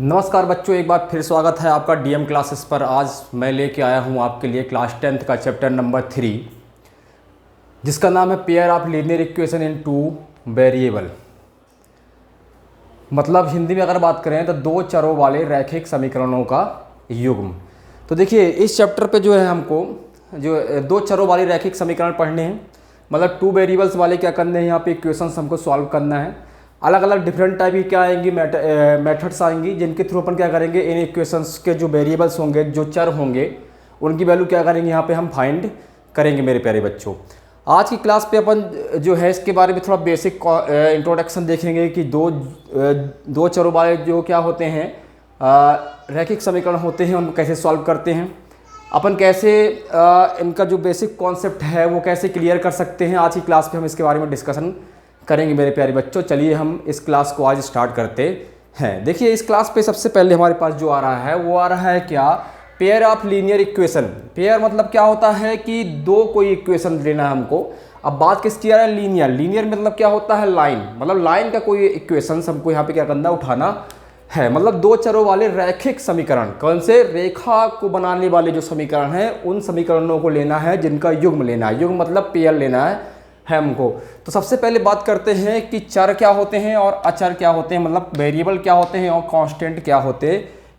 नमस्कार बच्चों, एक बार फिर स्वागत है आपका डीएम क्लासेस पर। आज मैं लेके आया हूँ आपके लिए क्लास 10th का चैप्टर नंबर 3, जिसका नाम है pair of linear equation in two variable. मतलब हिंदी में अगर बात करें तो दो चरों वाले रैखिक समीकरणों का युग्म। तो देखिए इस चैप्टर पे जो है हमको जो दो चरों वाले रैखिक समीकरण पढ़ने हैं, मतलब टू वेरिएबल्स वाले क्या करने हैं, यहाँ पे इक्वेशंस हमको सॉल्व करना है। अलग अलग डिफरेंट टाइप की क्या आएंगी, मेथड्स आएंगी, जिनके थ्रू अपन क्या करेंगे, इन इक्वेशंस के जो वेरिएबल्स होंगे, जो चर होंगे, उनकी वैल्यू क्या करेंगे यहाँ पे हम फाइंड करेंगे मेरे प्यारे बच्चों। आज की क्लास पे अपन जो है इसके बारे में थोड़ा बेसिक इंट्रोडक्शन देखेंगे कि दो चरों वाले जो क्या होते हैं रैखिक समीकरण होते हैं, उनको कैसे सॉल्व करते हैं अपन, कैसे इनका जो बेसिक कॉन्सेप्ट है वो कैसे क्लियर कर सकते हैं। आज की क्लास पे हम इसके बारे में डिस्कशन करेंगे मेरे प्यारे बच्चों। चलिए हम इस क्लास को आज स्टार्ट करते हैं। देखिए इस क्लास पे सबसे पहले हमारे पास जो आ रहा है वो आ रहा है क्या, pair of linear equation. Pair मतलब क्या होता है कि दो कोई इक्वेशन लेना है हमको। अब बात किसकी आ रहा है, लीनियर। लीनियर मतलब क्या होता है, लाइन, मतलब लाइन का कोई इक्वेशन हमको यहाँ पे क्या करना, उठाना है। मतलब दो चरों वाले रैखिक समीकरण, कौन से, रेखा को बनाने वाले जो समीकरण हैं उन समीकरणों को लेना है, जिनका युग्म लेना है। युग्म मतलब पेयर लेना है हमको। तो सबसे पहले बात करते हैं कि चर क्या होते हैं और अचर क्या होते हैं, मतलब वेरिएबल क्या होते हैं और कांस्टेंट क्या होते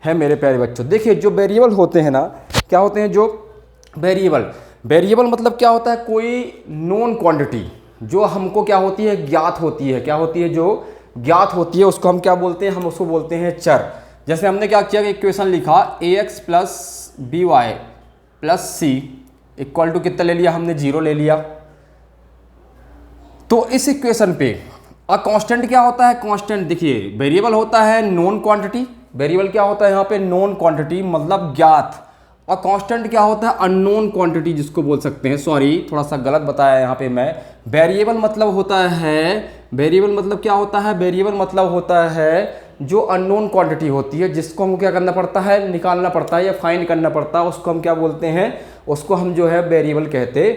हैं मेरे प्यारे बच्चों। देखिए जो वेरिएबल होते हैं ना, क्या होते हैं जो वेरिएबल मतलब क्या होता है, कोई नोन क्वांटिटी जो हमको क्या होती है, ज्ञात होती है। क्या होती है, जो ज्ञात होती है उसको हम क्या बोलते हैं, हम उसको बोलते हैं चर। जैसे हमने क्या किया कि इक्वेशन लिखा ax plus B Y plus C equal to कितना ले लिया हमने, 0 ले लिया। तो इस इक्वेशन पे कांस्टेंट क्या होता है, कांस्टेंट देखिए वेरिएबल होता है नॉन क्वांटिटी। वेरिएबल क्या होता है यहाँ पे, नॉन क्वांटिटी मतलब ज्ञात, और कांस्टेंट क्या होता है, अननोन क्वांटिटी जिसको बोल सकते हैं। सॉरी थोड़ा सा गलत बताया यहाँ पे मैं। वेरिएबल मतलब होता है, वेरिएबल मतलब क्या होता है, वेरिएबल मतलब होता है जो अननोन क्वांटिटी होती है, जिसको हमको क्या करना पड़ता है, निकालना पड़ता है या फाइंड करना पड़ता है, उसको हम क्या बोलते हैं, उसको हम जो है वेरिएबल कहते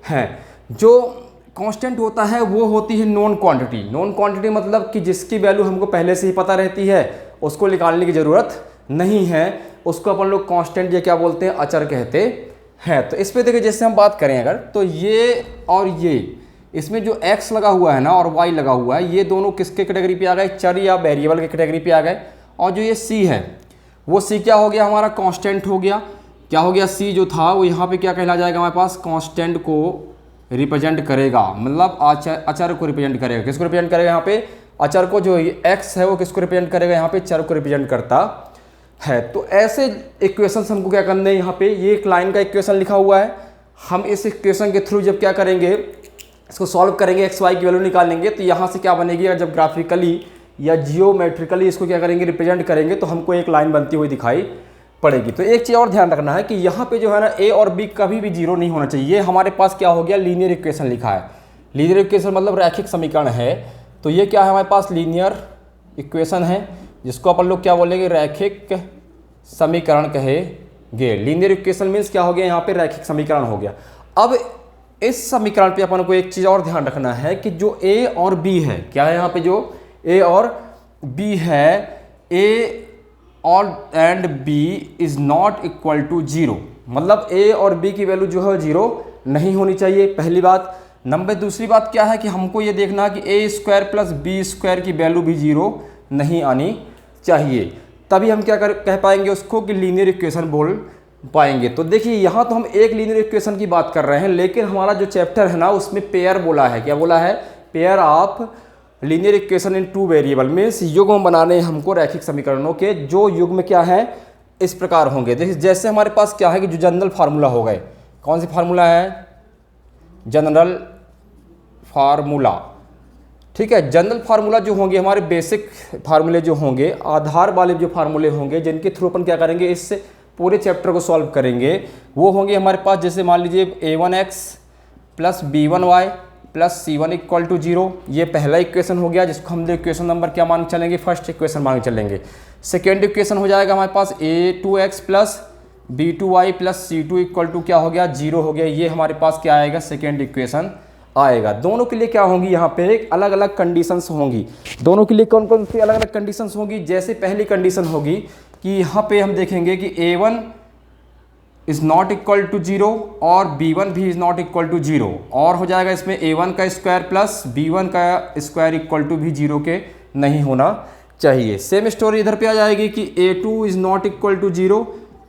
हैं। जो कांस्टेंट होता है वो होती है नॉन क्वांटिटी। नॉन क्वांटिटी मतलब कि जिसकी वैल्यू हमको पहले से ही पता रहती है, उसको निकालने की ज़रूरत नहीं है, उसको अपन लोग कांस्टेंट ये क्या बोलते हैं, अचर कहते हैं। तो इस पे देखिए जैसे हम बात करें अगर, तो ये और ये, इसमें जो x लगा हुआ है ना और y लगा हुआ है, ये दोनों किसके कैटेगरी पे आ गए, चर या वेरिएबल के कैटेगरी पे आ गए। और जो ये c है वो c क्या हो गया, हमारा कांस्टेंट हो गया। क्या हो गया, c जो था वो यहाँ पे क्या कहला जाएगा, हमारे पास कांस्टेंट को रिप्रेजेंट करेगा, मतलब अचर को रिप्रेजेंट करेगा। किसको रिप्रेजेंट करेगा यहाँ पे, अचर को। जो x है वो किसको रिप्रेजेंट करेगा, यहाँ पे चर को रिप्रेजेंट करता है। तो ऐसे इक्वेशंस हमको क्या करने हैं, यहाँ पे ये एक लाइन का इक्वेशन लिखा हुआ है। हम इस इक्वेशन के थ्रू जब क्या करेंगे, इसको सॉल्व करेंगे, एक्स वाई की वैल्यू निकालेंगे, तो यहाँ से क्या बनेगी, जब ग्राफिकली या जियोमेट्रिकली इसको क्या करेंगे, रिप्रेजेंट करेंगे, तो हमको एक लाइन बनती हुई दिखाई पड़ेगी। तो एक चीज़ और ध्यान रखना है कि यहाँ पे जो है ना a और b कभी भी 0 नहीं होना चाहिए। ये हमारे पास क्या हो गया, लीनियर इक्वेशन लिखा है। लीनियर इक्वेशन मतलब रैखिक समीकरण है। तो ये क्या है, हमारे पास लीनियर इक्वेशन है, जिसको अपन लोग क्या बोलेंगे, रैखिक समीकरण कहेंगे। लीनियर इक्वेशन मीन्स क्या हो गया, यहाँ पे रैखिक समीकरण हो गया। अब इस समीकरण पे अपन को एक चीज़ और ध्यान रखना है कि जो a और b है, क्या है यहाँ पे, जो a और b है, a और and b is not equal to 0, मतलब a और b की वैल्यू जो है 0 नहीं होनी चाहिए, पहली बात। नंबर दूसरी बात क्या है कि हमको ये देखना कि a square plus b square की वैल्यू भी 0 नहीं आनी चाहिए, तभी हम क्या कह पाएंगे उसको कि लीनियर इक्वेशन बोल पाएंगे। तो देखिए यहाँ तो हम एक लीनियर इक्वेशन की बात कर रहे हैं, लेकिन हमारा जो चैप्टर है ना उसमें पेयर बोला है। क्या बोला है, pair of linear equation in two variable means युग्म बनाने हमको रैखिक समीकरणों के, जो युग्म क्या है इस प्रकार होंगे। देखिए जैसे हमारे पास क्या है कि जो जनरल फार्मूला हो गए, कौन सी फार्मूला है, जनरल फार्मूला, ठीक है। जनरल फार्मूला जो होंगे, हमारे बेसिक फार्मूले जो होंगे, आधार वाले जो फार्मूले होंगे, जिनके थ्रू अपन क्या करेंगे, इस पूरे चैप्टर को सॉल्व करेंगे, वो होंगे हमारे पास। जैसे मान लीजिए a1x plus b1y plus c1 equal to 0, ये पहला इक्वेशन हो गया, जिसको हम इक्वेशन नंबर क्या मान चलेंगे, फर्स्ट इक्वेशन मान चलेंगे। सेकेंड इक्वेशन हो जाएगा हमारे पास a2x plus b2y plus c2 equal to क्या हो गया, 0 हो गया। ये हमारे पास क्या आएगा, सेकेंड इक्वेशन आएगा। दोनों के लिए क्या होंगी, यहाँ पे एक अलग अलग कंडीशंस होंगी। दोनों के लिए कौन कौन सी अलग अलग कंडीशंस होंगी? जैसे पहली कंडीशन होगी कि यहाँ पे हम देखेंगे कि A1 is not equal to 0 और B1 भी इज़ नॉट इक्वल टू 0, और हो जाएगा इसमें A1 का स्क्वायर प्लस B1 का स्क्वायर इक्वल टू भी 0 के नहीं होना चाहिए। सेम स्टोरी इधर पे आ जाएगी कि A2 is not equal to 0,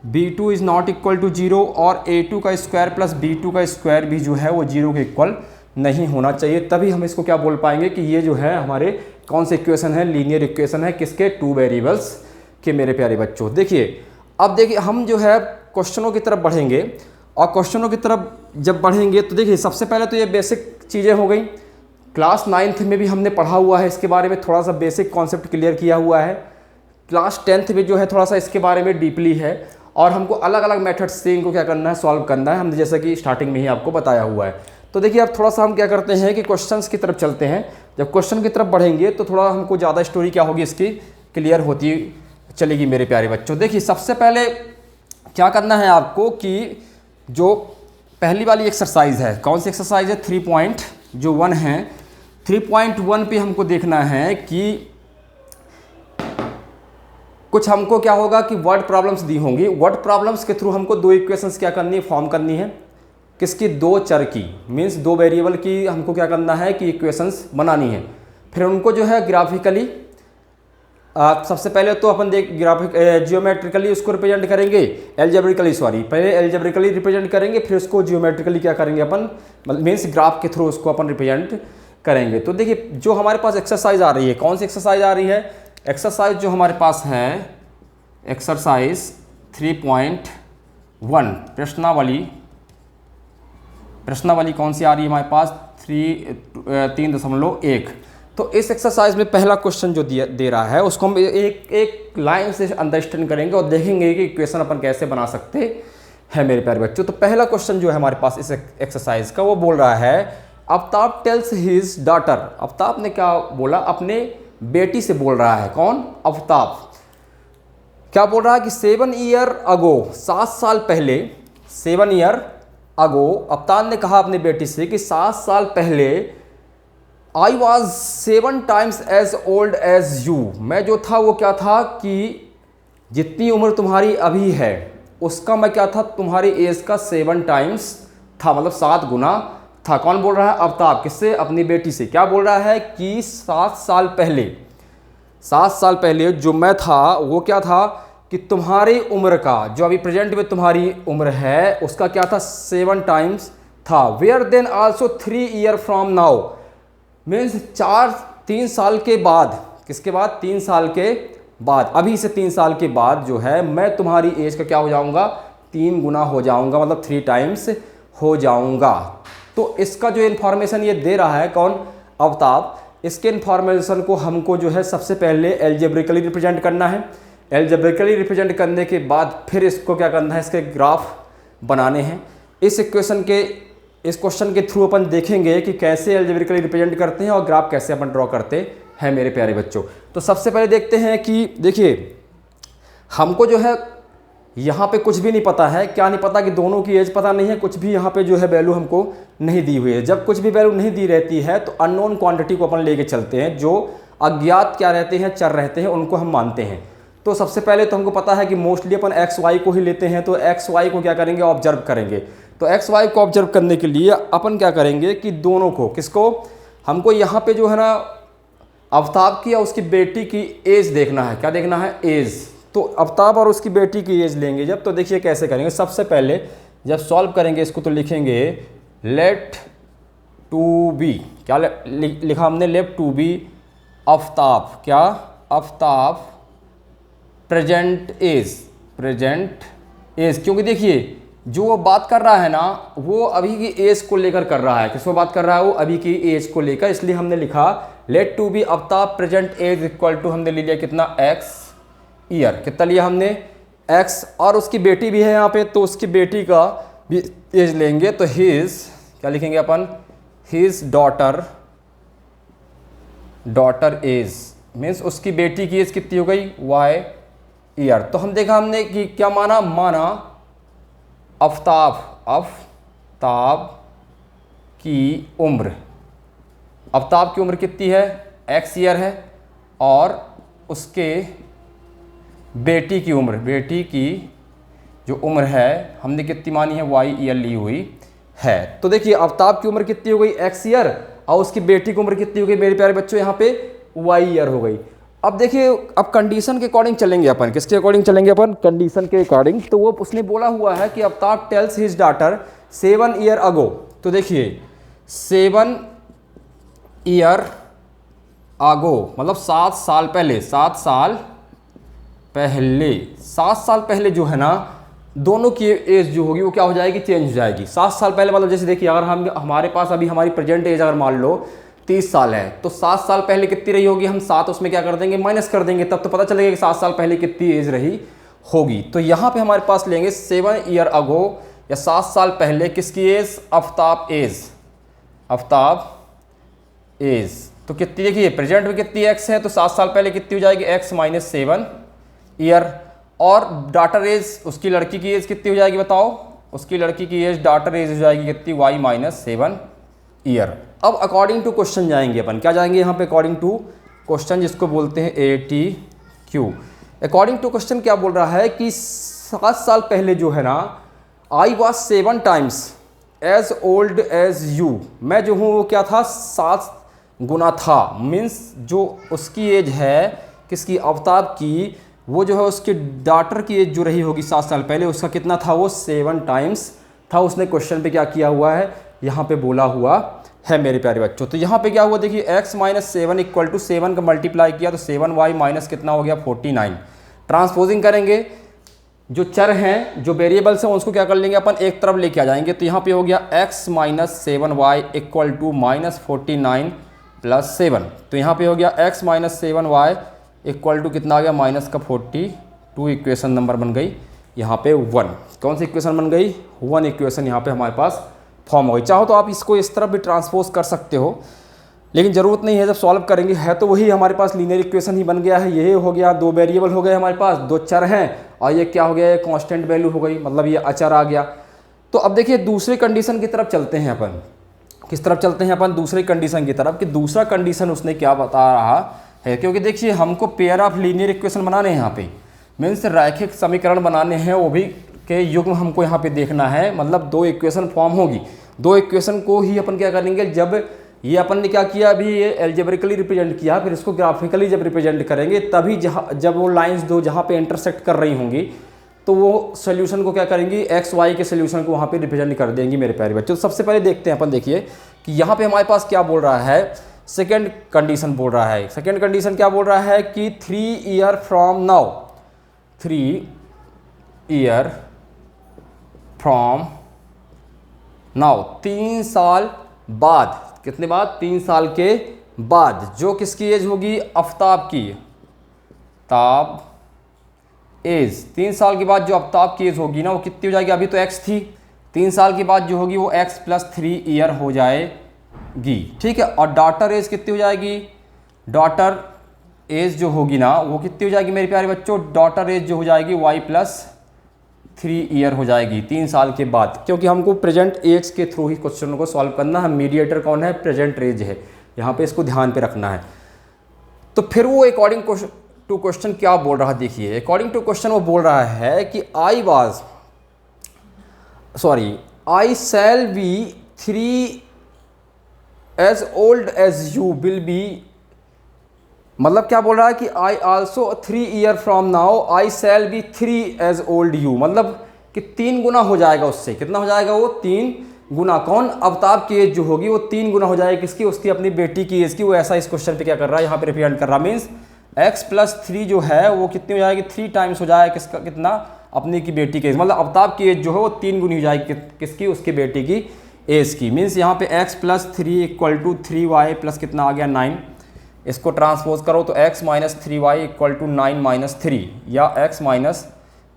B2 is not equal to 0 और A2 का स्क्वायर प्लस B2 का स्क्वायर भी जो है वो 0 के इक्वल नहीं होना चाहिए। तभी हम इसको क्या बोल पाएंगे कि ये जो है हमारे कौन से इक्वेशन है, लीनियर इक्वेशन है, किसके, टू वेरिएबल्स के मेरे प्यारे बच्चों। देखिए अब देखिए हम जो है क्वेश्चनों की तरफ बढ़ेंगे, और क्वेश्चनों की तरफ जब बढ़ेंगे तो देखिए सबसे पहले तो ये बेसिक चीज़ें हो गई। क्लास 9th में भी हमने पढ़ा हुआ है इसके बारे में, थोड़ा सा बेसिक कॉन्सेप्ट क्लियर किया हुआ है। क्लास 10th में जो है थोड़ा सा इसके बारे में डीपली है, और हमको अलग अलग मेथड से इनको क्या करना है, सॉल्व करना है, हमने जैसा कि स्टार्टिंग में ही आपको बताया हुआ है। तो देखिए अब थोड़ा सा हम क्या करते हैं कि क्वेश्चंस की तरफ चलते हैं। जब क्वेश्चन की तरफ बढ़ेंगे तो थोड़ा हमको ज़्यादा स्टोरी क्या होगी इसकी क्लियर होती चलेगी मेरे प्यारे बच्चों। देखिए सबसे पहले क्या करना है आपको कि जो पहली वाली एक्सरसाइज है, कौन सी एक्सरसाइज है, 3.1 है। 3.1 पे हमको देखना है कि कुछ हमको क्या होगा कि वर्ड प्रॉब्लम्स दी होंगी। वर्ड प्रॉब्लम्स के थ्रू हमको दो इक्वेशंस क्या करनी है, फॉर्म करनी है। किसकी, दो चर की, मीन्स दो वेरिएबल की हमको क्या करना है कि इक्वेशंस बनानी है। फिर उनको जो है ग्राफिकली सबसे पहले तो अपन जियोमेट्रिकली उसको रिप्रेजेंट करेंगे, एल्जेब्रिकली सॉरी, पहले एल्जेब्रिकली रिप्रेजेंट करेंगे, फिर उसको जियोमेट्रिकली क्या करेंगे अपन, मीन्स ग्राफ के थ्रू उसको अपन रिप्रेजेंट करेंगे। तो देखिए जो हमारे पास एक्सरसाइज आ रही है, कौन सी एक्सरसाइज आ रही है, एक्सरसाइज जो हमारे पास है एक्सरसाइज 3.1 प्रश्नावली कौन सी आ रही है हमारे पास, 3.1। तो इस एक्सरसाइज में पहला क्वेश्चन जो दे रहा है उसको हम एक लाइन से अंडरस्टैंड करेंगे और देखेंगे कि इक्वेशन अपन कैसे बना सकते हैं मेरे प्यारे बच्चों। तो पहला क्वेश्चन जो है हमारे पास इस एक्सरसाइज का, वो बोल रहा है Aftab tales his daughter. Aftab ने क्या बोला, अपने बेटी से बोल रहा है, कौन, आफ्ताब। क्या बोल रहा है कि 7 ईयर अगो, 7 साल पहले, 7 ईयर अगो, आफ्ताब ने कहा अपनी बेटी से कि 7 साल पहले I was 7 times as old as you, मैं जो था वो क्या था कि जितनी उम्र तुम्हारी अभी है उसका मैं क्या था, तुम्हारी एज का 7 टाइम्स था, मतलब 7 गुना था। कौन बोल रहा है, आफ्ताब। किससे, अपनी बेटी से। क्या बोल रहा है कि 7 साल पहले जो मैं था वो क्या था कि तुम्हारी उम्र का, जो अभी प्रेजेंट में तुम्हारी उम्र है उसका क्या था, 7 टाइम्स था। Where then also 3 year from now, means 3 साल के बाद, किसके बाद, 3 साल के बाद, अभी से 3 साल के बाद जो है मैं तुम्हारी एज का क्या हो जाऊंगा, 3 गुना हो जाऊंगा, मतलब 3 टाइम्स हो जाऊंगा। तो इसका जो इन्फॉर्मेशन ये दे रहा है कौन, आफ्ताब। इसके इन्फॉर्मेशन को हमको जो है सबसे पहले एल्जेब्रिकली रिप्रेजेंट करना है। एल्जेब्रिकली रिप्रेजेंट करने के बाद फिर इसको क्या करना है, इसके ग्राफ बनाने हैं। इस क्वेश्चन के थ्रू अपन देखेंगे कि कैसे एल्जेब्रिकली रिप्रेजेंट करते हैं और ग्राफ कैसे अपन ड्रॉ करते हैं मेरे प्यारे बच्चों। तो सबसे पहले देखते हैं कि देखिए हमको जो है यहाँ पे कुछ भी नहीं पता है। क्या नहीं पता कि दोनों की एज पता नहीं है, कुछ भी यहाँ पे जो है वैल्यू हमको नहीं दी हुई है। जब कुछ भी वैल्यू नहीं दी रहती है तो अननोन क्वांटिटी को अपन लेके चलते हैं, जो अज्ञात क्या रहते हैं, चर रहते हैं, उनको हम मानते हैं। तो सबसे पहले तो हमको पता है कि मोस्टली अपन एक्स वाई को ही लेते हैं, तो एक्स वाई को क्या करेंगे, ऑब्जर्व करेंगे। तो एक्स वाई को ऑब्जर्व करने के लिए अपन क्या करेंगे कि दोनों को, किसको, हमको यहाँ पे जो है ना आफ्ताब की या उसकी बेटी की एज देखना है। क्या देखना है, एज। तो आफ्ताब और उसकी बेटी की एज लेंगे जब, तो देखिए कैसे करेंगे। सबसे पहले जब सॉल्व करेंगे इसको तो लिखेंगे लेट टू बी, क्या लिखा हमने, लेट टू बी आफ्ताब, क्या, आफ्ताब प्रेजेंट एज, क्योंकि देखिए जो वो बात कर रहा है ना वो अभी की एज को लेकर कर रहा है। किसको बात कर रहा है, वो अभी की एज को लेकर, इसलिए हमने लिखा let to be Aftab present age equal to, हमने ले लिया कितना, एक्स ईयर। कितना लिया हमने, एक्स, और उसकी बेटी भी है यहाँ पे, तो उसकी बेटी का भी एज लेंगे। तो हिज, क्या लिखेंगे अपन, हिज डॉटर एज, मीन्स उसकी बेटी की एज कितनी हो गई, वाई ईयर। तो हम देखा हमने कि क्या माना आफ्ताब की उम्र, आफ्ताब की उम्र कितनी है, x ईयर है, और उसके बेटी की उम्र, बेटी की जो उम्र है हमने कितनी मानी है, y ईयर ली हुई है। तो देखिए आफ्ताब की उम्र कितनी हो गई, x ईयर, और उसकी बेटी की उम्र कितनी हो गई मेरे प्यारे बच्चों, यहाँ पे y ईयर हो गई। अब देखिए अब कंडीशन के अकॉर्डिंग चलेंगे अपन, किसके अकॉर्डिंग चलेंगे अपन, कंडीशन के अकॉर्डिंग। तो वो उसने बोला हुआ है कि Aftab tales his daughter 7 year ago. तो देखिए 7 ईयर आगो मतलब 7 साल पहले, 7 साल पहले, 7 साल पहले जो है ना दोनों की एज जो होगी वो क्या हो जाएगी, चेंज हो जाएगी। 7 साल पहले मतलब जैसे देखिए अगर हम हमारे पास अभी हमारी प्रेजेंट एज अगर मान लो 30 साल है, तो 7 साल पहले कितनी रही होगी, हम 7 उसमें क्या कर देंगे, माइनस कर देंगे, तब तो पता चलेगा कि 7 साल पहले कितनी एज रही होगी। तो यहाँ पे हमारे पास लेंगे 7 ईयर अगो या 7 साल पहले किसकी age, Aftab age, Aftab age. तो कितनी देखिए प्रेजेंट में कितनी एक्स है, तो 7 साल पहले कितनी हो जाएगी, एक्स माइनस 7 ईयर। और डॉटर एज उसकी लड़की की एज कितनी हो जाएगी बताओ, उसकी लड़की की एज डॉटर एज हो जाएगी कितनी, वाई माइनस 7 ईयर। अब अकॉर्डिंग टू क्वेश्चन जाएंगे अपन, क्या जाएंगे यहाँ पे, अकॉर्डिंग टू क्वेश्चन जिसको बोलते हैं ATQ। अकॉर्डिंग टू क्वेश्चन क्या बोल रहा है कि 7 साल पहले जो है ना, I was 7 times as old as you, मैं जो हूँ वो क्या था, 7 गुना था। मीन्स जो उसकी एज है किसकी, आफ्ताब की, वो जो है उसके डॉटर की एज जो रही होगी 7 साल पहले, उसका कितना था, वो 7 टाइम्स था। उसने क्वेश्चन पे क्या किया हुआ है, यहाँ पे बोला हुआ है मेरे प्यारे बच्चों। तो यहाँ पे क्या हुआ देखिए, x माइनस 7 इक्वल टू 7 का मल्टीप्लाई किया तो 7y माइनस कितना हो गया, 49। ट्रांसपोजिंग करेंगे, जो चर हैं जो वेरिएबल्स हैं उसको क्या कर लेंगे अपन, एक तरफ लेके आ जाएंगे। तो यहाँ पे हो गया x minus 7y equal to minus 49 plus 7। तो यहाँ पे हो गया x minus 7y equal to कितना आ गया, माइनस का 42। इक्वेशन नंबर बन गई यहाँ पे 1। कौन सी इक्वेशन बन गई, 1 इक्वेशन यहाँ पे हमारे पास फॉर्म हो गई। चाहो तो आप इसको इस तरफ भी ट्रांसपोज कर सकते हो, लेकिन ज़रूरत नहीं है, जब सॉल्व करेंगे है तो वही हमारे पास लीनियर इक्वेशन ही बन गया है। ये हो गया, 2 वेरिएबल हो गए हमारे पास, 2 चर हैं, और ये क्या हो गया, ये कांस्टेंट वैल्यू हो गई, मतलब ये अचर आ गया। तो अब देखिए दूसरी कंडीशन की तरफ चलते हैं अपन, किस तरफ चलते हैं अपन, दूसरी कंडीशन की तरफ, कि दूसरा कंडीशन उसने क्या बता रहा है। क्योंकि देखिए हमको पेयर ऑफ लीनियर इक्वेशन बनाने हैं यहाँ पे, मीन्स रैखिक समीकरण बनाने हैं, वो भी के युग्म हमको यहाँ पे देखना है। मतलब 2 इक्वेशन फॉर्म होगी, 2 इक्वेशन को ही अपन क्या करेंगे, जब ये अपन ने क्या किया अभी, ये एल्जेब्रिकली रिप्रेजेंट किया, फिर इसको ग्राफिकली जब रिप्रेजेंट करेंगे तभी जब वो लाइंस दो जहाँ पे इंटरसेक्ट कर रही होंगी, तो वो सोल्यूशन को क्या करेंगी, एक्स वाई के सोल्यूशन को वहाँ पे रिप्रेजेंट कर देंगी मेरे प्यारे बच्चों। तो सबसे पहले देखते हैं अपन, देखिए कि यहाँ पे हमारे पास क्या बोल रहा है, सेकेंड कंडीशन बोल रहा है। सेकेंड कंडीशन क्या बोल रहा है कि 3 year from now, 3 year from now, 3 साल बाद, कितने बाद, 3 साल के बाद, जो किसकी एज होगी, आफ्ताब की, ताब एज, 3 साल के बाद जो आफ्ताब की एज होगी ना वो कितनी हो जाएगी, अभी तो x थी, 3 साल के बाद जो होगी वो x प्लस 3 ईयर हो जाएगी, ठीक है। और डॉटर एज कितनी हो जाएगी, डॉटर एज जो होगी ना वो कितनी हो जाएगी मेरे प्यारे बच्चों, डॉटर एज जो हो जाएगी y प्लस 3 ईयर हो जाएगी 3 साल के बाद। क्योंकि हमको प्रेजेंट एज के थ्रू ही क्वेश्चन को सॉल्व करना है, मीडिएटर कौन है, प्रेजेंट एज है, यहाँ पे इसको ध्यान पे रखना है। तो फिर वो अकॉर्डिंग टू क्वेश्चन क्या बोल रहा है, देखिए अकॉर्डिंग टू क्वेश्चन वो बोल रहा है कि I shall be 3 as old as you will be, मतलब क्या बोल रहा है कि I also 3 year from now I shall be 3 as old you, मतलब कि 3 गुना हो जाएगा उससे, कितना हो जाएगा वो 3 गुना, कौन, आफ्ताब की एज जो होगी वो 3 गुना हो जाएगी किसकी, उसकी अपनी बेटी की एज की। वो ऐसा इस क्वेश्चन पे क्या कर रहा है, यहाँ पे रिप्रेजेंट कर रहा है, मीन्स x प्लस 3 जो है वो कितनी हो जाएगी, 3 टाइम्स हो जाएगा किसका, कितना, अपनी की बेटी की एज, मतलब आफ्ताब की एज जो है वो 3 गुनी हो जाएगी किसकी, उसकी बेटी की एज की। मीन्स यहाँ पे x plus 3 equal to 3y plus कितना आ गया 9, इसको ट्रांसपोज करो तो x minus 3y equal to 9 minus 3, या x minus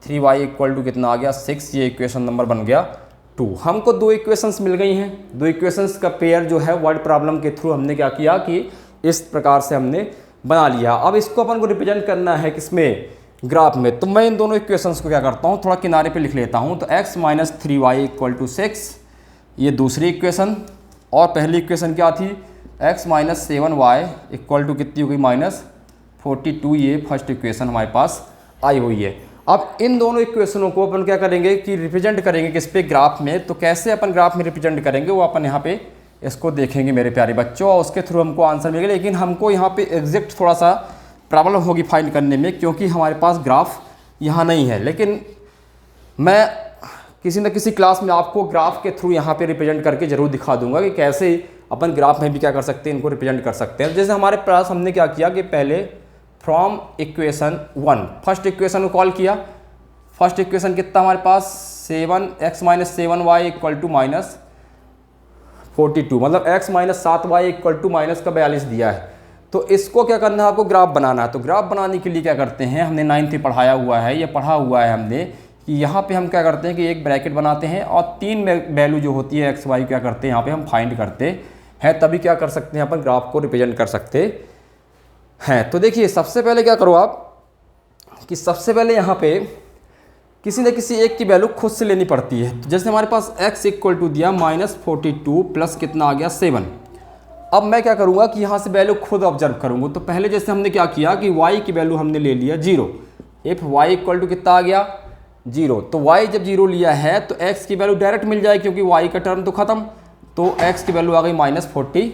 3y equal to कितना आ गया 6, ये इक्वेशन नंबर बन गया 2। हमको 2 इक्वेशंस मिल गई हैं, 2 इक्वेशंस का पेयर जो है वर्ड प्रॉब्लम के थ्रू हमने क्या किया कि इस प्रकार से हमने बना लिया। अब इसको अपन को रिप्रेजेंट करना है किसमें, ग्राफ में। तो मैं इन दोनों इक्वेशंस को क्या करता हूँ, थोड़ा किनारे पे लिख लेता हूँ। तो x minus 3y equal to 6, ये दूसरी इक्वेशन, और पहली इक्वेशन क्या थी, x minus 7y equal to कितनी हो गई, -42। ये फर्स्ट इक्वेशन हमारे पास आई हुई है। अब इन दोनों इक्वेशनों को अपन क्या करेंगे कि रिप्रेजेंट करेंगे किस पे, ग्राफ में। तो कैसे अपन ग्राफ में रिप्रेजेंट करेंगे वो अपन यहाँ पे इसको देखेंगे मेरे प्यारे बच्चों, और उसके थ्रू हमको आंसर मिलेगा। लेकिन हमको यहाँ पे एग्जैक्ट थोड़ा सा प्रॉब्लम होगी फाइंड करने में, क्योंकि हमारे पास ग्राफ यहाँ नहीं है। लेकिन मैं किसी न किसी क्लास में आपको ग्राफ के थ्रू यहाँ पे रिप्रेजेंट करके जरूर दिखा दूंगा कि कैसे अपन ग्राफ में भी क्या कर सकते हैं, इनको रिप्रेजेंट कर सकते हैं। जैसे हमारे पास हमने क्या किया कि पहले फ्रॉम इक्वेशन 1 फर्स्ट इक्वेशन को कॉल किया। फर्स्ट इक्वेशन कितना हमारे पास, 7x minus 7y equal to -42, मतलब x minus 7y equal to minus का 42 दिया है। तो इसको क्या करना है, आपको ग्राफ बनाना है। तो ग्राफ बनाने के लिए क्या करते हैं, हमने 9th में पढ़ाया हुआ है, ये पढ़ा हुआ है हमने कि यहाँ पे हम क्या करते हैं कि एक ब्रैकेट बनाते हैं और 3 वैल्यू जो होती है x y क्या करते हैं यहाँ पे हम फाइंड करते हैं, तभी क्या कर सकते हैं अपन ग्राफ को रिप्रेजेंट कर सकते हैं। तो देखिए सबसे पहले क्या करो आप कि सबसे पहले यहाँ पे किसी न किसी एक की वैल्यू खुद से लेनी पड़ती है। तो जैसे हमारे पास x इक्वल टू दिया -42 प्लस कितना आ गया 7। अब मैं क्या करूँगा कि यहाँ से वैल्यू खुद ऑब्जर्व करूँगा। तो पहले जैसे हमने क्या किया कि y की वैल्यू हमने ले लिया 0। इफ y इक्वल टू कितना आ गया 0, तो y जब 0 लिया है तो x की वैल्यू डायरेक्ट मिल जाए, क्योंकि y का टर्म तो ख़त्म। तो x की वैल्यू आ गई -42।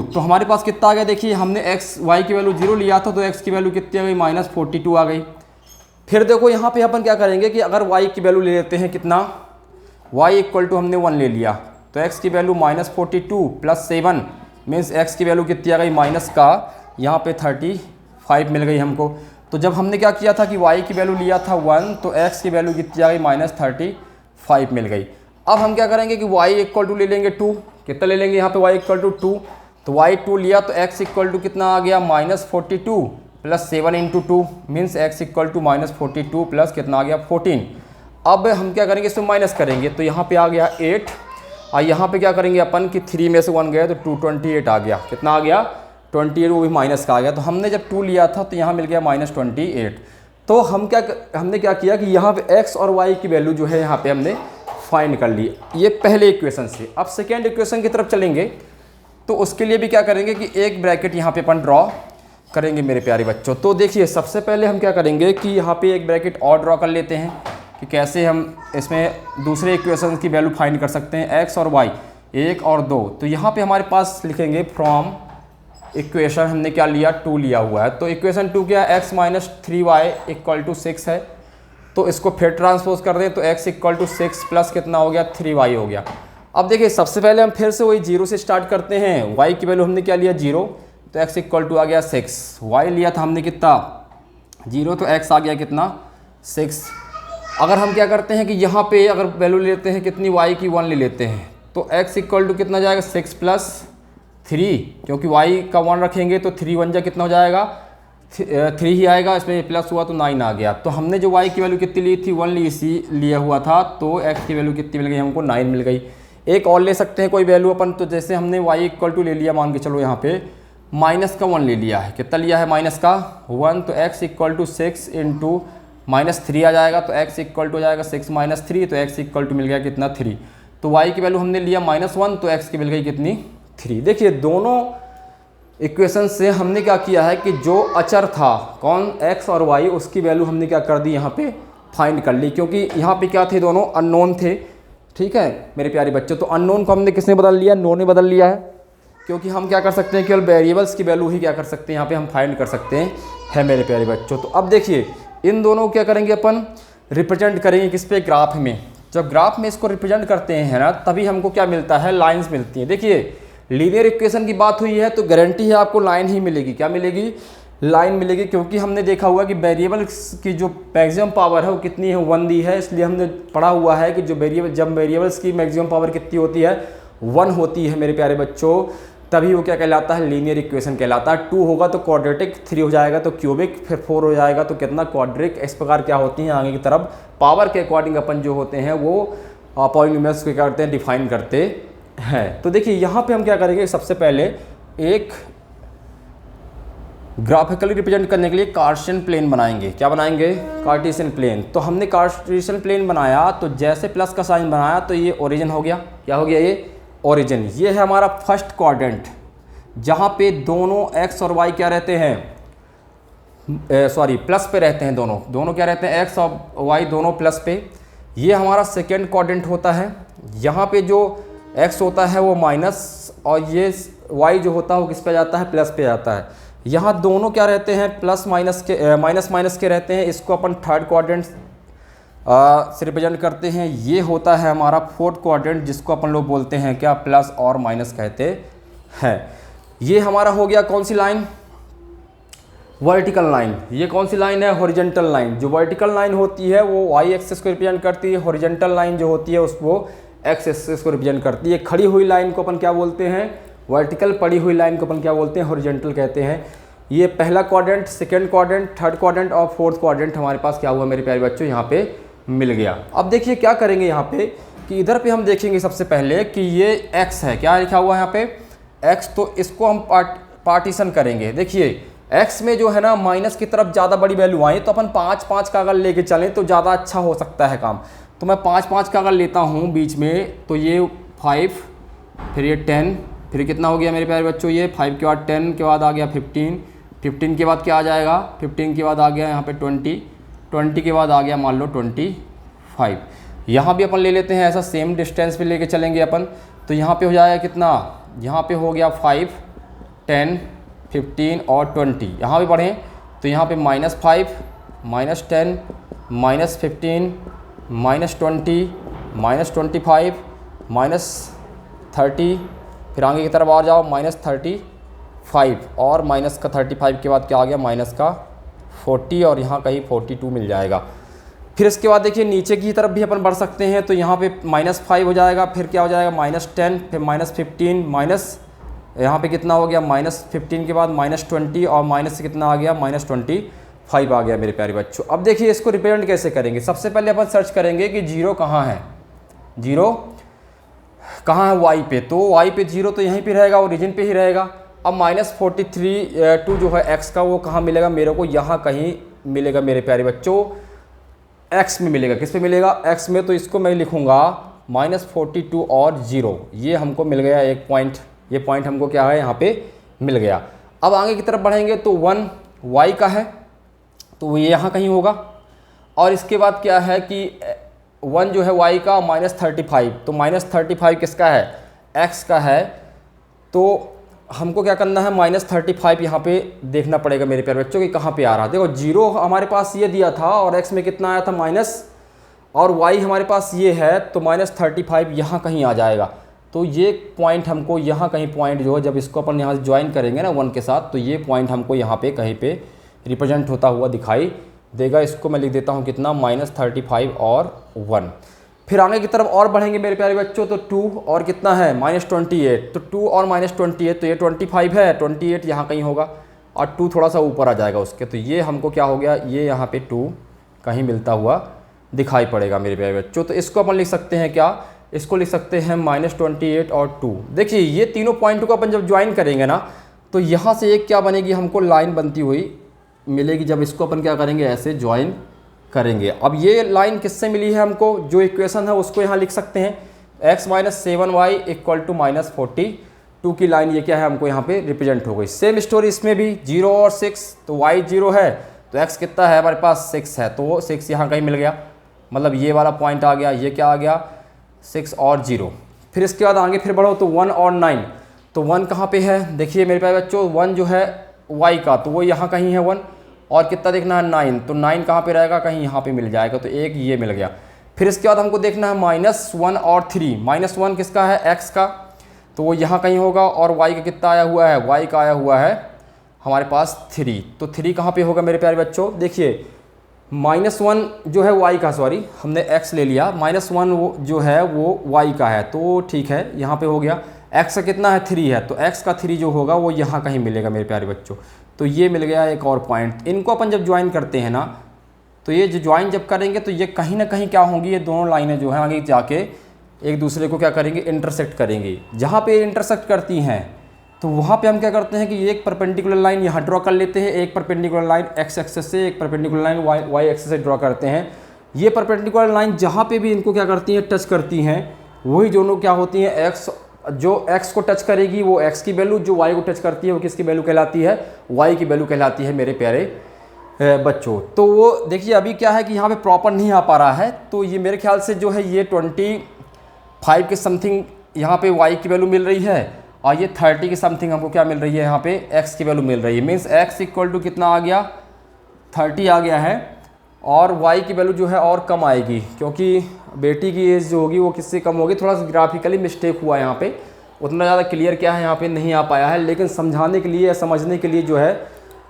तो हमारे पास कितना आ गया, देखिए हमने y की वैल्यू 0 लिया था, तो x की वैल्यू कितनी आ गई, -42 आ गई। फिर देखो यहाँ पे अपन क्या करेंगे कि अगर y की वैल्यू ले लेते हैं कितना, y इक्वल टू हमने 1 ले लिया, तो x की वैल्यू -42 प्लस 7 मीन्स x की वैल्यू कितनी आ गई, माइनस का यहाँ पे 35 मिल गई हमको। तो जब हमने क्या किया था कि y की वैल्यू लिया था 1, तो x की वैल्यू कितनी आ गई, -35 मिल गई। अब हम क्या करेंगे कि y इक्वल टू ले लेंगे 2, कितना ले लेंगे यहाँ पे y इक्वल टू 2। तो y 2 लिया तो x इक्वल टू कितना आ गया, -42 plus 7 into 2 means x equal to -42 plus कितना आ गया 14। अब हम क्या करेंगे, इसमें माइनस करेंगे, तो यहाँ पे आ गया 8, और यहाँ पे क्या करेंगे अपन कि 3 में से 1 गया तो 228 आ गया। कितना आ गया 28, वो भी माइनस का आ गया। तो हमने जब 2 लिया था तो यहाँ मिल गया -28। तो हमने क्या किया कि यहाँ पे x और y की वैल्यू जो है यहाँ पे हमने फाइंड कर ली, ये पहले इक्वेशन से। अब सेकेंड इक्वेशन की तरफ चलेंगे, तो उसके लिए भी क्या करेंगे कि एक ब्रैकेट यहाँ पे अपन ड्रॉ करेंगे मेरे प्यारे बच्चों। तो देखिए सबसे पहले हम क्या करेंगे कि यहाँ पे एक ब्रैकेट और ड्रॉ कर लेते हैं कि कैसे हम इसमें दूसरे इक्वेशन की वैल्यू फाइंड कर सकते हैं, x और y 1 और 2। तो यहाँ पे हमारे पास लिखेंगे फ्रॉम इक्वेशन, हमने क्या लिया 2 लिया हुआ है। तो इक्वेशन 2 क्या है, x minus 3y equal to 6 है। तो इसको फिर ट्रांसपोज कर दें तो x इक्वल टू 6 प्लस कितना हो गया 3y हो गया। अब देखिए सबसे पहले हम फिर से वही 0 से स्टार्ट करते हैं। y की वैल्यू हमने क्या लिया 0, तो x इक्वल टू आ गया 6। y लिया था हमने कितना 0, तो x आ गया कितना 6। अगर हम क्या करते हैं कि यहाँ पे अगर वैल्यू लेते हैं कितनी y की 1 ले लेते हैं, तो x इक्वल टू कितना जाएगा 6 प्लस 3, क्योंकि y का 1 रखेंगे तो 3 1 जा कितना हो जाएगा 3 ही आएगा, इसमें प्लस हुआ तो 9 आ गया। तो हमने जो y की वैल्यू कितनी ली थी 1 लिया हुआ था, तो x की वैल्यू कितनी मिल गई हमको 9 मिल गई। एक और ले सकते हैं कोई वैल्यू अपन, तो जैसे हमने y इक्वल टू ले लिया, मान के चलो यहाँ पे माइनस का 1 ले लिया है। कितना लिया है माइनस का 1, तो x इक्वल टू 6 इंटू -3 आ जाएगा, तो x इक्वल टू हो जाएगा 6 माइनस 3, तो x इक्वल टू मिल गया कितना 3। तो y की वैल्यू हमने लिया -1, तो x की मिल गई कितनी 3। देखिए दोनों इक्वेशन से हमने क्या किया है कि जो अचर था कौन x और y, उसकी वैल्यू हमने क्या कर दी यहाँ पे फाइंड कर ली, क्योंकि यहाँ पे क्या थे दोनों अननोन थे। ठीक है मेरे प्यारे बच्चों, तो अननोन को हमने किसने बदल लिया, नोन ने बदल लिया है, क्योंकि हम क्या कर सकते हैं केवल वेरिएबल्स की वैल्यू ही क्या कर सकते हैं यहाँ पे हम फाइंड कर सकते हैं मेरे प्यारे बच्चों। तो अब देखिए इन दोनों को क्या करेंगे अपन रिप्रेजेंट करेंगे किस पे, ग्राफ में। जब ग्राफ में इसको रिप्रेजेंट करते हैं ना, तभी हमको क्या मिलता है, लाइंस मिलती हैं। देखिए लीनियर इक्वेशन की बात हुई है तो गारंटी है आपको लाइन ही मिलेगी। क्या मिलेगी, लाइन मिलेगी, क्योंकि हमने देखा हुआ कि वेरिएबल्स की जो मैक्सिमम पावर है वो कितनी है 1 दी है। इसलिए हमने पढ़ा हुआ है कि जब वेरिएबल्स की मैक्सिमम पावर कितनी होती है 1 होती है मेरे प्यारे बच्चों, तभी वो क्या कहलाता है, लीनियर इक्वेशन कहलाता है। 2 होगा तो क्वाड्रेटिक, 3 हो जाएगा तो क्यूबिक, फिर 4 हो जाएगा तो कितना क्वाड्रिक। इस प्रकार क्या होती हैं आगे की तरफ पावर के अकॉर्डिंग अपन जो होते हैं वो पॉलिनोमियल्स को क्या करते हैं, डिफाइन करते हैं। तो देखिए यहाँ पे हम क्या करेंगे, सबसे पहले एक ग्राफिकली रिप्रेजेंट करने के लिए कार्टेशियन प्लेन बनाएंगे। क्या बनाएंगे, कार्टेशियन प्लेन। तो हमने कार्टेशियन प्लेन बनाया, तो जैसे प्लस का साइन बनाया तो ये ओरिजिन हो गया। क्या हो गया, ये ओरिजिन, ये है हमारा फर्स्ट क्वाड्रेंट जहाँ पे दोनों x और y क्या रहते हैं, सॉरी प्लस पे रहते हैं, दोनों क्या रहते हैं, x और y दोनों प्लस पे। ये हमारा सेकेंड क्वाड्रेंट होता है, यहाँ पे जो x होता है वो माइनस और ये y जो होता है वो किस पे जाता है, प्लस पे जाता है। यहाँ दोनों क्या रहते हैं, प्लस माइनस के माइनस के रहते हैं। इसको अपन थर्ड क्वाड्रेंट से रिप्रेजेंट करते हैं। ये होता है हमारा फोर्थ क्वाड्रेंट जिसको अपन लोग बोलते हैं क्या, प्लस और माइनस कहते हैं। ये हमारा हो गया कौन सी लाइन, वर्टिकल लाइन। ये कौन सी लाइन है, हॉरिजॉन्टल लाइन। जो वर्टिकल लाइन होती है वो वाई एक्सिस को रिप्रेजेंट करती है, हॉरिजॉन्टल लाइन जो होती है उसको एक्स एक्सिस को रिप्रेजेंट करती है। खड़ी हुई लाइन को अपन क्या बोलते हैं, वर्टिकल। पड़ी हुई लाइन को अपन क्या बोलते हैं, हॉरिजॉन्टल कहते हैं। ये पहला quadrant, second quadrant, third quadrant और फोर्थ क्वाड्रेंट हमारे पास क्या हुआ मेरे प्यारे बच्चों, यहाँ पे मिल गया। अब देखिए क्या करेंगे यहाँ पे कि इधर पे हम देखेंगे सबसे पहले कि ये x है, क्या लिखा हुआ है यहाँ पे x, तो इसको हम पार्टीशन करेंगे। देखिए x में जो है ना माइनस की तरफ ज़्यादा बड़ी वैल्यू आई तो अपन 5 का अगर लेके चलें तो ज़्यादा अच्छा हो सकता है काम। तो मैं 5 का अगर लेता हूँ बीच में, तो ये 5, फिर ये 10, फिर कितना हो गया मेरे प्यारे बच्चों, ये 5 के बाद 10 के बाद आ गया 15, 15 के बाद क्या आ जाएगा, 15 के बाद आ गया यहाँ पे 20, 20 के बाद आ गया मान लो 25। यहाँ भी अपन ले लेते हैं ऐसा, सेम डिस्टेंस पे लेके चलेंगे अपन, तो यहाँ पे हो जाएगा कितना, यहाँ पे हो गया 5, 10, 15 और 20। यहाँ भी बढ़ें तो यहाँ पे -5, -10, -15, -20, -25, -30, फिर आगे की तरफ आ जाओ -35 और माइनस का 35 के बाद क्या आ गया, माइनस का 40 और यहाँ कहीं 42 मिल जाएगा। फिर इसके बाद देखिए नीचे की तरफ भी अपन बढ़ सकते हैं, तो यहाँ पे -5 हो जाएगा, फिर क्या हो जाएगा -10, फिर -15, माइनस यहाँ पे कितना हो गया, -15 के बाद -20 और माइनस से कितना आ गया, -25 आ गया मेरे प्यारे बच्चों। अब देखिए इसको रिप्रेजेंट कैसे करेंगे। सबसे पहले अपन सर्च करेंगे कि जीरो कहाँ है, जीरो कहाँ है y पे, तो y पे जीरो तो यहीं पे रहेगा, ओरिजिन पे ही रहेगा। अब -43 जो है x का वो कहाँ मिलेगा मेरे को, यहाँ कहीं मिलेगा मेरे प्यारे बच्चों, x में मिलेगा। किस पे मिलेगा, x में। तो इसको मैं लिखूँगा -42 और 0, ये हमको मिल गया एक पॉइंट। ये पॉइंट हमको क्या है यहाँ पे मिल गया। अब आगे की तरफ बढ़ेंगे तो 1 y का है, तो ये यहाँ कहीं होगा। और इसके बाद क्या है कि 1 जो है y का, -35, तो -35 किसका है, x का है। तो हमको क्या करना है, -35 यहाँ पे देखना पड़ेगा मेरे प्यारे बच्चों कि कहाँ पे आ रहा है। देखो 0 हमारे पास ये दिया था और x में कितना आया था माइनस, और y हमारे पास ये है, तो -35 यहाँ कहीं आ जाएगा। तो ये पॉइंट हमको यहाँ कहीं पॉइंट जो है, जब इसको अपन यहाँ से ज्वाइन करेंगे ना 1 के साथ, तो ये पॉइंट हमको यहाँ पे कहीं पे रिप्रेजेंट होता हुआ दिखाई देगा। इसको मैं लिख देता हूँ कितना, -35 और 1। फिर आगे की तरफ और बढ़ेंगे मेरे प्यारे बच्चों, तो 2 और कितना है, -28, तो 2 और -28 तो ये 25 है, 28 यहाँ कहीं होगा और 2 थोड़ा सा ऊपर आ जाएगा उसके। तो ये हमको क्या हो गया, ये यहाँ पे 2 कहीं मिलता हुआ दिखाई पड़ेगा मेरे प्यारे बच्चों। तो इसको अपन लिख सकते हैं क्या, इसको लिख सकते हैं -28 और 2। देखिए ये तीनों पॉइंट को अपन जब ज्वाइन करेंगे ना, तो यहाँ से एक क्या बनेगी, हमको लाइन बनती हुई मिलेगी, जब इसको अपन क्या करेंगे, ऐसे ज्वाइन करेंगे। अब ये लाइन किससे मिली है हमको, जो इक्वेशन है उसको यहाँ लिख सकते हैं, x - 7y = -42 की लाइन ये क्या है हमको यहाँ पे रिप्रेजेंट हो गई। सेम स्टोरी इसमें भी, 0 और 6, तो y 0 है तो x कितना है हमारे पास, 6 है, तो 6 यहाँ कहीं मिल गया, मतलब ये वाला पॉइंट आ गया। ये क्या आ गया, 6 और 0। फिर इसके बाद आगे फिर बढ़ो तो 1 और 9, तो 1 कहाँ पे है, देखिए मेरे प्यारे बच्चों 1 जो है y का, तो वो यहाँ कहीं है 1, और कितना देखना है 9, तो 9 कहाँ पे रहेगा, कहीं यहाँ पे मिल जाएगा, तो एक ये मिल गया। फिर इसके बाद हमको देखना है -1 और 3, -1 किसका है, x का, तो वो यहाँ कहीं होगा, और y का कितना आया हुआ है, y का आया हुआ है हमारे पास 3, तो 3 कहाँ पे होगा मेरे प्यारे बच्चों, देखिए -1 जो है y का, सॉरी हमने x ले लिया, -1 वो जो है वो y का है, तो ठीक है यहाँ पे हो गया। x का कितना है, 3 है, तो x का 3 जो होगा वो यहाँ कहीं मिलेगा मेरे प्यारे बच्चों। तो ये मिल गया एक और पॉइंट। इनको अपन जब ज्वाइन करते हैं ना, तो ये जो ज्वाइन जब करेंगे तो ये कहीं ना कहीं क्या होंगी, ये दोनों लाइनें जो हैं आगे जाके एक दूसरे को क्या करेंगे, इंटरसेक्ट करेंगी। जहाँ पे इंटरसेक्ट करती हैं तो वहाँ पे हम क्या करते हैं कि एक परपेंडिकुलर लाइन यहाँ ड्रॉ कर लेते हैं, एक परपेंडिकुलर लाइन x एक्सिस से, एक परपेंडिकुलर लाइन y एक्सिस से ड्रॉ करते हैं। ये परपेंडिकुलर लाइन जहाँ पे भी इनको क्या करती हैं, टच करती हैं, वही दोनों क्या होती हैं, x जो x को टच करेगी वो x की वैल्यू, जो y को टच करती है वो किसकी वैल्यू कहलाती है, y की वैल्यू कहलाती है मेरे प्यारे बच्चों। तो वो देखिए अभी क्या है कि यहाँ पे प्रॉपर नहीं आ पा रहा है, तो ये मेरे ख्याल से जो है ये 25 के समथिंग यहाँ पे y की वैल्यू मिल रही है, और ये 30 के समथिंग हमको क्या मिल रही है, यहाँ पे x की वैल्यू मिल रही है। मीन्स x इक्वल टू कितना आ गया, 30 आ गया है, और y की वैल्यू जो है और कम आएगी, क्योंकि बेटी की एज जो होगी वो किससे कम होगी। थोड़ा सा ग्राफिकली मिस्टेक हुआ यहाँ पे, उतना ज़्यादा क्लियर क्या है यहाँ पे नहीं आ पाया है, लेकिन समझाने के लिए या समझने के लिए जो है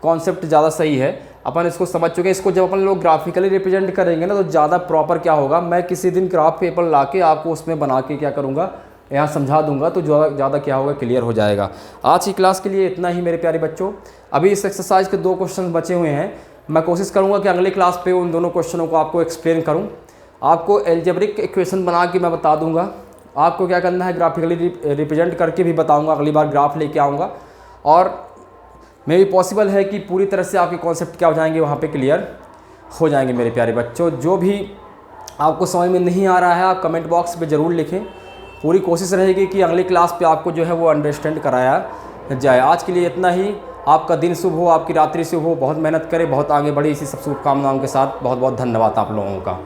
कॉन्सेप्ट ज़्यादा सही है, अपन इसको समझ चुके हैं। इसको जब अपन लोग ग्राफिकली रिप्रेजेंट करेंगे ना तो ज़्यादा प्रॉपर क्या होगा, मैं किसी दिन ग्राफ पेपर ला के आपको उसमें बना के क्या करूँगा, यहाँ समझा दूंगा, तो ज़्यादा क्या होगा, क्लियर हो जाएगा। आज की क्लास के लिए इतना ही मेरे प्यारे बच्चों। अभी इस एक्सरसाइज के 2 क्वेश्चन बचे हुए हैं, मैं कोशिश करूँगा कि अगले क्लास पे उन दोनों क्वेश्चनों को आपको एक्सप्लेन करूँ। आपको एल्जेब्रिक इक्वेशन बना के मैं बता दूंगा, आपको क्या करना है ग्राफिकली रिप्रेजेंट करके भी बताऊंगा, अगली बार ग्राफ लेके आऊँगा, और मे भी पॉसिबल है कि पूरी तरह से आपके कॉन्सेप्ट क्या हो जाएंगे वहाँ पे क्लियर हो जाएंगे मेरे प्यारे बच्चों। जो भी आपको समझ में नहीं आ रहा है आप कमेंट बॉक्स पे ज़रूर लिखें, पूरी कोशिश रहेगी कि अगली क्लास पे आपको जो है वो अंडरस्टैंड कराया जाए। आज के लिए इतना ही, आपका दिन शुभ हो, आपकी रात्रि शुभ हो, बहुत मेहनत करें, बहुत आगे बढ़े, इसी सब शुभकामनाओं के साथ बहुत बहुत धन्यवाद आप लोगों का।